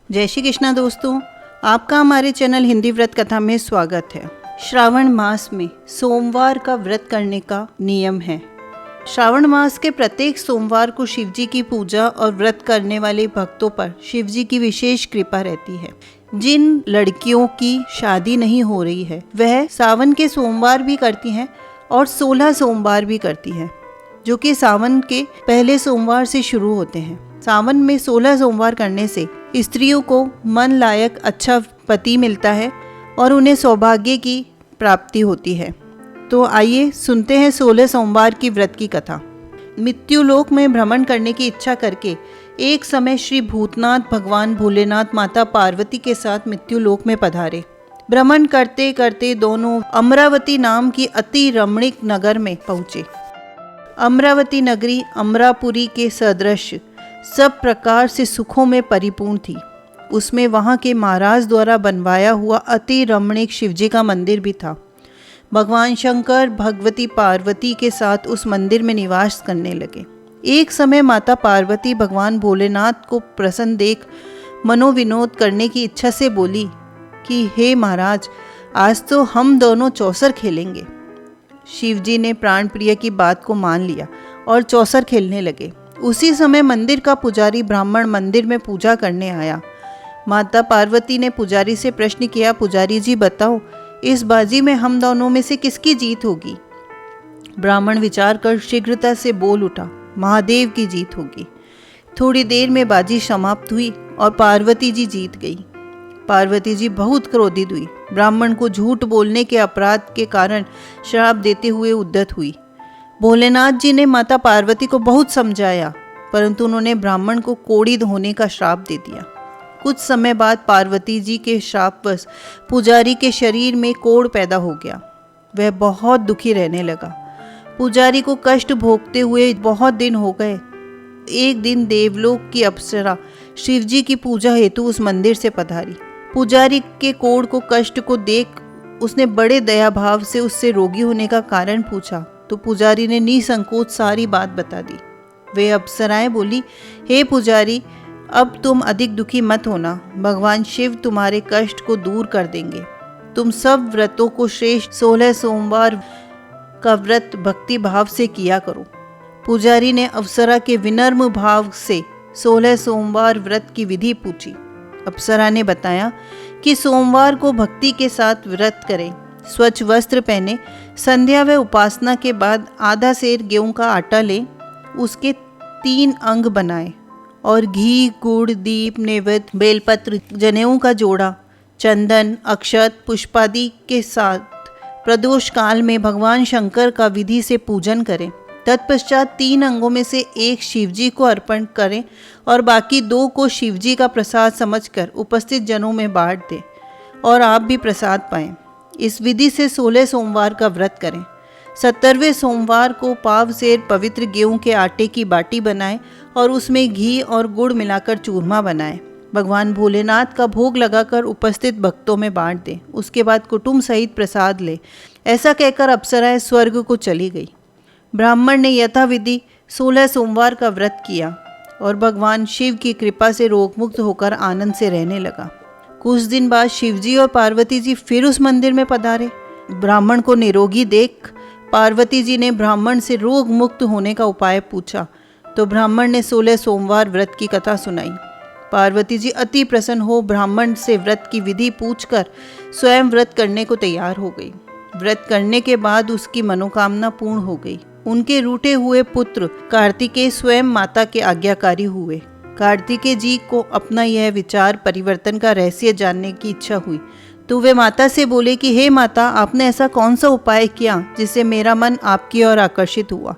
जय श्री कृष्णा दोस्तों, आपका हमारे चैनल हिंदी व्रत कथा में स्वागत है। श्रावण मास में सोमवार का व्रत करने का नियम है। श्रावण मास के प्रत्येक सोमवार को शिवजी की पूजा और व्रत करने वाले भक्तों पर शिवजी की विशेष कृपा रहती है। जिन लड़कियों की शादी नहीं हो रही है वह सावन के सोमवार भी करती हैं और 16 सोमवार भी करती हैं, जो कि सावन के पहले सोमवार से शुरू होते हैं। सावन में 16 सोमवार करने से स्त्रियों को मन लायक अच्छा पति मिलता है और उन्हें सौभाग्य की प्राप्ति होती है। तो आइए सुनते हैं 16 सोमवार की व्रत की कथा। मृत्युलोक में भ्रमण करने की इच्छा करके एक समय श्री भूतनाथ भगवान भोलेनाथ माता पार्वती के साथ मृत्युलोक में पधारे। भ्रमण करते करते दोनों अमरावती नाम की अति रमणीक नगर में पहुँचे। अमरावती नगरी अमरापुरी के सदृश सब प्रकार से सुखों में परिपूर्ण थी। उसमें वहाँ के महाराज द्वारा बनवाया हुआ अति रमणीक शिवजी का मंदिर भी था। भगवान शंकर भगवती पार्वती के साथ उस मंदिर में निवास करने लगे। एक समय माता पार्वती भगवान भोलेनाथ को प्रसन्न देख मनोविनोद करने की इच्छा से बोली कि हे महाराज, आज तो हम दोनों चौसर खेलेंगे। शिवजी ने प्राण प्रिय की बात को मान लिया और चौसर खेलने लगे। उसी समय मंदिर का पुजारी ब्राह्मण मंदिर में पूजा करने आया। माता पार्वती ने पुजारी से प्रश्न किया, पुजारी जी बताओ, इस बाजी में हम दोनों में से किसकी जीत होगी? ब्राह्मण विचार कर शीघ्रता से बोल उठा, महादेव की जीत होगी। थोड़ी देर में बाजी समाप्त हुई और पार्वती जी जीत गई। पार्वती जी बहुत क्रोधित हुई। ब्राह्मण को झूठ बोलने के अपराध के कारण श्राप देते हुए उद्यत हुई। भोलेनाथ जी ने माता पार्वती को बहुत समझाया, परंतु उन्होंने ब्राह्मण को कोढ़ी होने का श्राप दे दिया। कुछ समय बाद पार्वती जी के श्रापवश पुजारी के शरीर में कोढ़ पैदा हो गया। वह बहुत दुखी रहने लगा। पुजारी को कष्ट भोगते हुए बहुत दिन हो गए। एक दिन देवलोक की अप्सरा शिवजी की पूजा हेतु उस मंदिर से पधारी। पुजारी के कोढ़ को कष्ट को देख उसने बड़े दया भाव से उससे रोगी होने का कारण पूछा, तो पुजारी ने निसंकोच सारी बात बता दी। वे अप्सराएं बोली, हे पुजारी, अब तुम अधिक दुखी मत होना। भगवान शिव तुम्हारे कष्ट को दूर कर देंगे। तुम सब व्रतों को श्रेष्ठ 16 सोमवार का व्रत भक्ति भाव से किया करो। पुजारी ने अप्सरा के विनम्र भाव से 16 सोमवार व्रत की विधि पूछी। अप्सरा ने बताया कि सोमवार को भक्ति के साथ व्रत करें, स्वच्छ वस्त्र पहने, संध्या व उपासना के बाद आधा सेर गेहूं का आटा लें, उसके 3 अंग बनाएं और घी, गुड़, दीप, नैवेद्य, बेलपत्र, जनेऊ का जोड़ा, चंदन, अक्षत, पुष्पादि के साथ प्रदोष काल में भगवान शंकर का विधि से पूजन करें। तत्पश्चात 3 अंगों में से एक शिवजी को अर्पण करें और बाकी 2 को शिवजी का प्रसाद समझकर उपस्थित जनों में बांट दें और आप भी प्रसाद पाएं। इस विधि से 16 सोमवार का व्रत करें। 17वें सोमवार को पाव सेर पवित्र गेहूं के आटे की बाटी बनाएं और उसमें घी और गुड़ मिलाकर चूरमा बनाएं। भगवान भोलेनाथ का भोग लगाकर उपस्थित भक्तों में बांट दें। उसके बाद कुटुंब सहित प्रसाद लें। ऐसा कहकर अप्सराएं स्वर्ग को चली गई। ब्राह्मण ने यथाविधि 16 सोमवार का व्रत किया और भगवान शिव की कृपा से रोगमुक्त होकर आनंद से रहने लगा। कुछ दिन बाद शिवजी और पार्वती जी फिर उस मंदिर में पधारे। ब्राह्मण को निरोगी देख पार्वती जी ने ब्राह्मण से रोग मुक्त होने का उपाय पूछा, तो ब्राह्मण ने 16 सोमवार व्रत की कथा सुनाई। पार्वती जी अति प्रसन्न हो ब्राह्मण से व्रत की विधि पूछकर स्वयं व्रत करने को तैयार हो गई। व्रत करने के बाद उसकी मनोकामना पूर्ण हो गई। उनके रूठे हुए पुत्र कार्तिकेय स्वयं माता के आज्ञाकारी हुए। कार्तिकेय जी को अपना यह विचार परिवर्तन का रहस्य जानने की इच्छा हुई, तो वे माता से बोले कि हे माता, आपने ऐसा कौन सा उपाय किया जिससे मेरा मन आपकी ओर आकर्षित हुआ?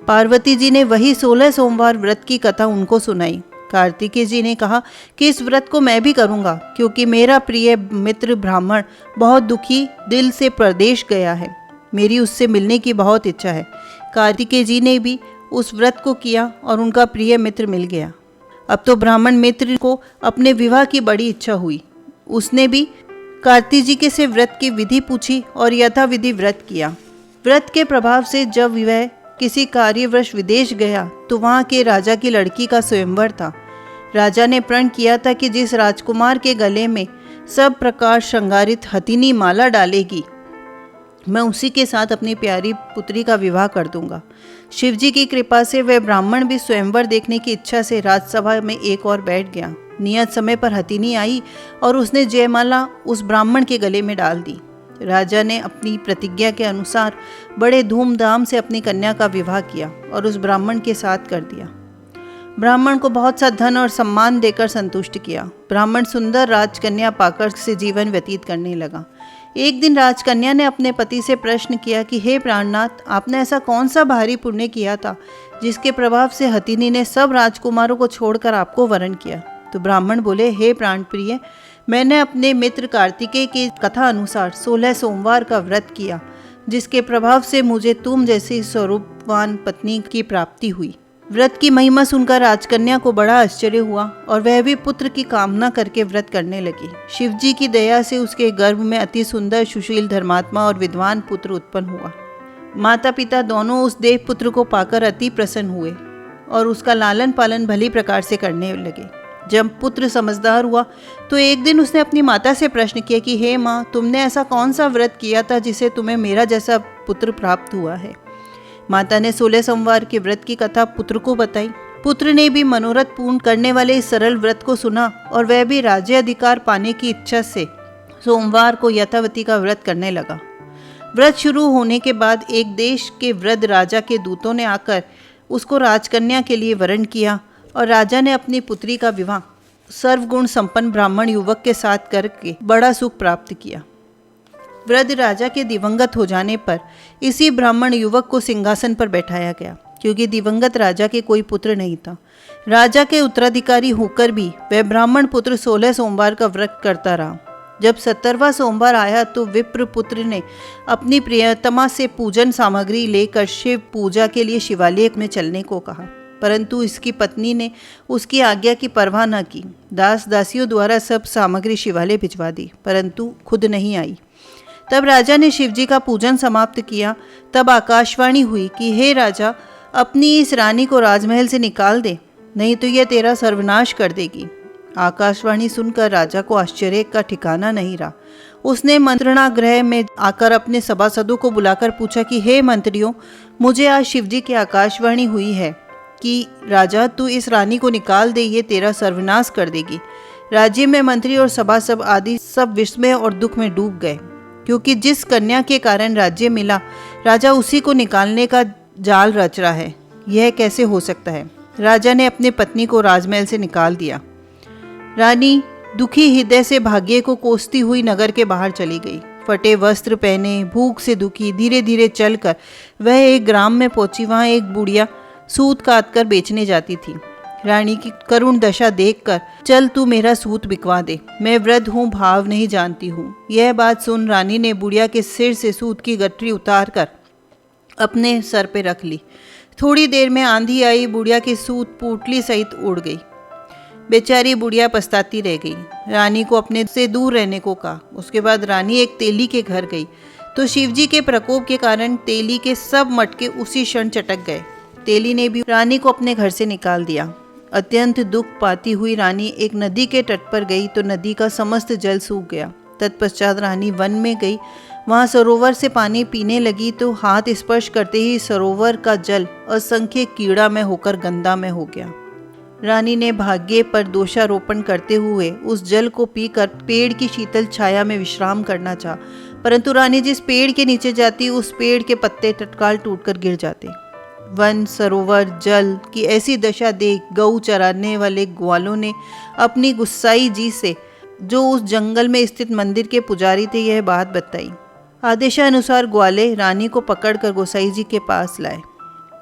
पार्वती जी ने वही 16 सोमवार व्रत की कथा उनको सुनाई। कार्तिकेय जी ने कहा कि इस व्रत को मैं भी करूंगा, क्योंकि मेरा प्रिय मित्र ब्राह्मण बहुत दुखी दिल से प्रदेश गया है। मेरी उससे मिलने की बहुत इच्छा है। कार्तिकेय जी ने भी उस व्रत को किया और उनका प्रिय मित्र मिल गया। अब तो ब्राह्मण मित्र को अपने विवाह की बड़ी इच्छा हुई। उसने भी कार्तिक जी के से व्रत की विधि पूछी और यथाविधि व्रत किया। व्रत के प्रभाव से जब वह किसी कार्यवश विदेश गया तो वहाँ के राजा की लड़की का स्वयंवर था। राजा ने प्रण किया था कि जिस राजकुमार के गले में सब प्रकार श्रृंगारित हथिनी माला डालेगी, मैं उसी के साथ अपनी प्यारी पुत्री का विवाह कर दूंगा। शिवजी की कृपा से वह ब्राह्मण भी स्वयंवर देखने की इच्छा से राजसभा में एक और बैठ गया। नियत समय पर हथिनी आई और उसने जयमाला उस ब्राह्मण के गले में डाल दी। राजा ने अपनी प्रतिज्ञा के अनुसार बड़े धूमधाम से अपनी कन्या का विवाह किया और उस ब्राह्मण के साथ कर दिया। ब्राह्मण को बहुत सा धन और सम्मान देकर संतुष्ट किया। ब्राह्मण सुंदर राजकन्या पाकर से जीवन व्यतीत करने लगा। एक दिन राजकन्या ने अपने पति से प्रश्न किया कि हे प्राणनाथ, आपने ऐसा कौन सा भारी पुण्य किया था जिसके प्रभाव से हथिनी ने सब राजकुमारों को छोड़कर आपको वरण किया? तो ब्राह्मण बोले, हे प्राण प्रिय, मैंने अपने मित्र कार्तिकेय की कथा अनुसार 16 सोमवार का व्रत किया, जिसके प्रभाव से मुझे तुम जैसी स्वरूपवान पत्नी की प्राप्ति हुई। व्रत की महिमा सुनकर राजकन्या को बड़ा आश्चर्य हुआ और वह भी पुत्र की कामना करके व्रत करने लगी। शिवजी की दया से उसके गर्भ में अति सुंदर, सुशील, धर्मात्मा और विद्वान पुत्र उत्पन्न हुआ। माता पिता दोनों उस देव पुत्र को पाकर अति प्रसन्न हुए और उसका लालन पालन भली प्रकार से करने लगे। जब पुत्र समझदार हुआ तो एक दिन उसने अपनी माता से प्रश्न किया कि हे माँ, तुमने ऐसा कौन सा व्रत किया था जिसे तुम्हें मेरा जैसा पुत्र प्राप्त हुआ है? माता ने 16 सोमवार के व्रत की कथा पुत्र को बताई। पुत्र ने भी मनोरथ पूर्ण करने वाले इस सरल व्रत को सुना और वह भी राज्य अधिकार पाने की इच्छा से सोमवार को यथावती का व्रत करने लगा। व्रत शुरू होने के बाद एक देश के वृद्ध राजा के दूतों ने आकर उसको राजकन्या के लिए वरण किया और राजा ने अपनी पुत्री का विवाह सर्वगुण संपन्न ब्राह्मण युवक के साथ करके बड़ा सुख प्राप्त किया। वृद्ध राजा के दिवंगत हो जाने पर इसी ब्राह्मण युवक को सिंहासन पर बैठाया गया, क्योंकि दिवंगत राजा के कोई पुत्र नहीं था। राजा के उत्तराधिकारी होकर भी वह ब्राह्मण पुत्र 16 सोमवार का व्रत करता रहा। जब 17वां सोमवार आया तो विप्र पुत्र ने अपनी प्रियतमा से पूजन सामग्री लेकर शिव पूजा के लिए शिवालय में चलने को कहा, परंतु इसकी पत्नी ने उसकी आज्ञा की परवाह न की। दास दासियों द्वारा सब सामग्री शिवालय भिजवा दी, परंतु खुद नहीं आई। तब राजा ने शिवजी का पूजन समाप्त किया। तब आकाशवाणी हुई कि हे राजा, अपनी इस रानी को राजमहल से निकाल दे, नहीं तो यह तेरा सर्वनाश कर देगी। आकाशवाणी सुनकर राजा को आश्चर्य का ठिकाना नहीं रहा। उसने मंत्रणा गृह में आकर अपने सभासदों को बुलाकर पूछा कि हे मंत्रियों, मुझे आज शिवजी की आकाशवाणी हुई है कि राजा, तू इस रानी को निकाल दे, ये तेरा सर्वनाश कर देगी। राज्य में मंत्री और सभासद आदि सब विस्मय और दुख में डूब गए, क्योंकि जिस कन्या के कारण राज्य मिला, राजा उसी को निकालने का जाल रच रहा है। यह कैसे हो सकता है? राजा ने अपने पत्नी को राजमहल से निकाल दिया। रानी दुखी हृदय से भाग्य को कोसती हुई नगर के बाहर चली गई। फटे वस्त्र पहने, भूख से दुखी, धीरे धीरे चलकर वह एक ग्राम में पहुंची। वहां एक बुढ़िया सूत काट कर बेचने जाती थी। रानी की करुण दशा देखकर, चल तू मेरा सूत बिकवा दे, मैं वृद्ध हूँ, भाव नहीं जानती हूँ। यह बात सुन रानी ने बुढ़िया के सिर से सूत की गठरी उतार कर अपने सर पे रख ली। थोड़ी देर में आंधी आई, बुढ़िया की सूत पोटली सहित उड़ गई। बेचारी बुढ़िया पछताती रह गई। रानी को अपने से दूर रहने को कहा। उसके बाद रानी एक तेली के घर गई तो शिवजी के प्रकोप के कारण तेली के सब मटके उसी क्षण चटक गए। तेली ने भी रानी को अपने घर से निकाल दिया। अत्यंत दुख पाती हुई रानी एक नदी के तट पर गई तो नदी का समस्त जल सूख गया। तत्पश्चात रानी वन में गई। वहां सरोवर से पानी पीने लगी तो हाथ स्पर्श करते ही सरोवर का जल असंख्य कीड़ा में होकर गंदा में हो गया। रानी ने भाग्य पर दोषारोपण करते हुए उस जल को पीकर पेड़ की शीतल छाया में विश्राम करना चाहा, परंतु रानी जिस पेड़ के नीचे जाती उस पेड़ के पत्ते तत्काल टूटकर गिर जाते। वन, सरोवर, जल की ऐसी दशा देख गऊ चराने वाले ग्वालों ने अपनी गुस्साई जी से, जो उस जंगल में स्थित मंदिर के पुजारी थे, यह बात बताई। आदेशानुसार ग्वाले रानी को पकड़कर गोसाई जी के पास लाए।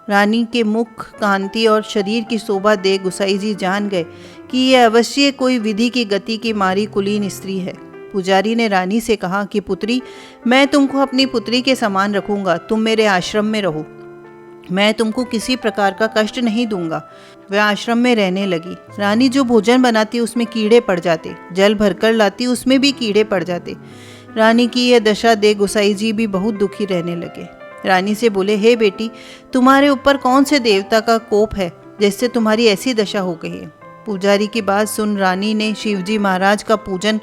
रानी के मुख, कांति और शरीर की शोभा देख गोसाई जी जान गए कि यह अवश्य कोई विधि की गति की मारी कुलीन स्त्री है। पुजारी ने रानी से कहा कि पुत्री, मैं तुमको अपनी पुत्री के समान रखूंगा, तुम मेरे आश्रम में रहो, मैं तुमको किसी प्रकार का कष्ट नहीं दूंगा। वह आश्रम में रहने लगी। रानी जो भोजन बनाती उसमें कीड़े पड़ जाते, जल भरकर लाती उसमें भी कीड़े पड़ जाते। रानी की यह दशा देख गोसाई जी भी बहुत दुखी रहने लगे। रानी से बोले, हे बेटी, तुम्हारे ऊपर कौन से देवता का कोप है जिससे तुम्हारी ऐसी दशा हो गई है? पुजारी की बात सुन रानी ने शिवजी महाराज का पूजन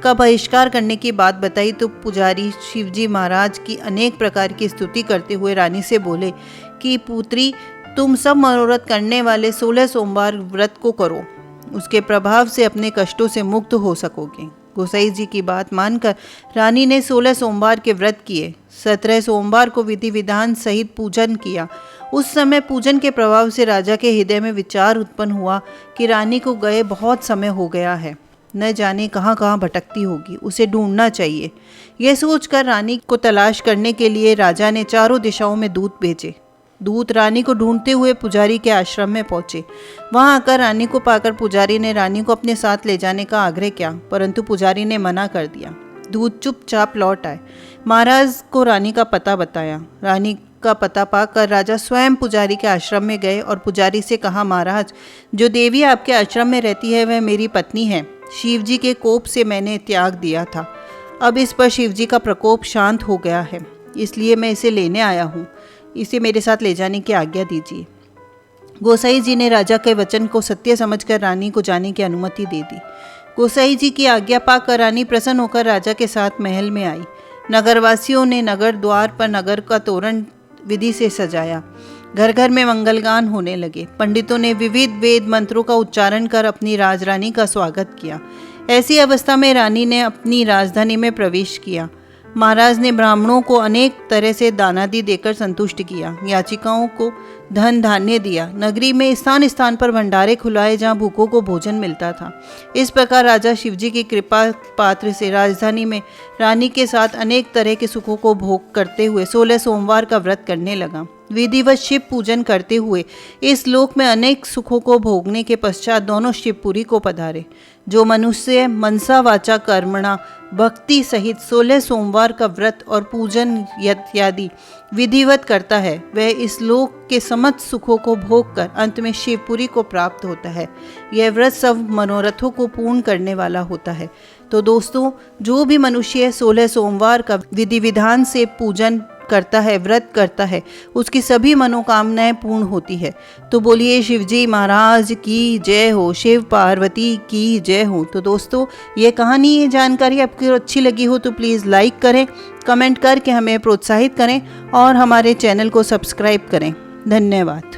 का बहिष्कार करने की बात बताई तो पुजारी शिवजी महाराज की अनेक प्रकार की स्तुति करते हुए रानी से बोले कि पुत्री, तुम सब मनोरथ करने वाले 16 सोमवार व्रत को करो, उसके प्रभाव से अपने कष्टों से मुक्त हो सकोगे। गोसाई जी की बात मानकर रानी ने 16 सोमवार के व्रत किए। 17 सोमवार को विधि विधान सहित पूजन किया। उस समय पूजन के प्रभाव से राजा के हृदय में विचार उत्पन्न हुआ कि रानी को गए बहुत समय हो गया है, न जाने कहाँ कहाँ भटकती होगी, उसे ढूंढना चाहिए। यह सोचकर रानी को तलाश करने के लिए राजा ने चारों दिशाओं में दूत भेजे। दूत रानी को ढूंढते हुए पुजारी के आश्रम में पहुंचे। वहां आकर रानी को पाकर पुजारी ने रानी को अपने साथ ले जाने का आग्रह किया, परंतु पुजारी ने मना कर दिया। दूत चुपचाप लौट आए। महाराज को रानी का पता बताया। रानी का पता पाकर राजा स्वयं पुजारी के आश्रम में गए और पुजारी से कहा, महाराज, जो देवी आपके आश्रम में रहती है वह मेरी पत्नी है। शिव जी के कोप से मैंने त्याग दिया था। अब इस पर शिव जी का प्रकोप शांत हो गया है, इसलिए मैं इसे लेने आया हूँ। इसे मेरे साथ ले जाने की आज्ञा दीजिए। गोसाई जी ने राजा के वचन को सत्य समझकर रानी को जाने की अनुमति दे दी। गोसाई जी की आज्ञा पाकर रानी प्रसन्न होकर राजा के साथ महल में आई। नगरवासियों ने नगर द्वार पर नगर का तोरण विधि से सजाया। घर घर में मंगलगान होने लगे। पंडितों ने विविध वेद मंत्रों का उच्चारण कर अपनी राजरानी का स्वागत किया। ऐसी अवस्था में रानी ने अपनी राजधानी में प्रवेश किया। महाराज ने ब्राह्मणों को अनेक तरह से दानादि देकर संतुष्ट किया। याचिकाओं को धन धान्य दिया। नगरी में स्थान स्थान पर भंडारे खुलाए जहाँ भूखों को भोजन मिलता था। इस प्रकार राजा शिवजी की कृपा पात्र से राजधानी में रानी के साथ अनेक तरह के सुखों को भोग करते हुए 16 सोमवार का व्रत करने लगा। विधिवत शिव पूजन करते हुए इस लोक में अनेक सुखों को भोगने के पश्चात दोनों शिवपुरी को पधारे। जो मनुष्य मनसा वाचा कर्मणा भक्ति सहित 16 सोमवार का व्रत और पूजन इत्यादि विधिवत करता है, वह इस लोक के समस्त सुखों को भोग कर अंत में शिवपुरी को प्राप्त होता है। यह व्रत सब मनोरथों को पूर्ण करने वाला होता है। तो दोस्तों, जो भी मनुष्य 16 सोमवार का विधि विधान से पूजन करता है, व्रत करता है, उसकी सभी मनोकामनाएं पूर्ण होती है। तो बोलिए शिवजी महाराज की जय हो, शिव पार्वती की जय हो। तो दोस्तों, ये कहानी, ये जानकारी आपको अच्छी लगी हो तो प्लीज़ लाइक करें, कमेंट करके हमें प्रोत्साहित करें और हमारे चैनल को सब्सक्राइब करें। धन्यवाद।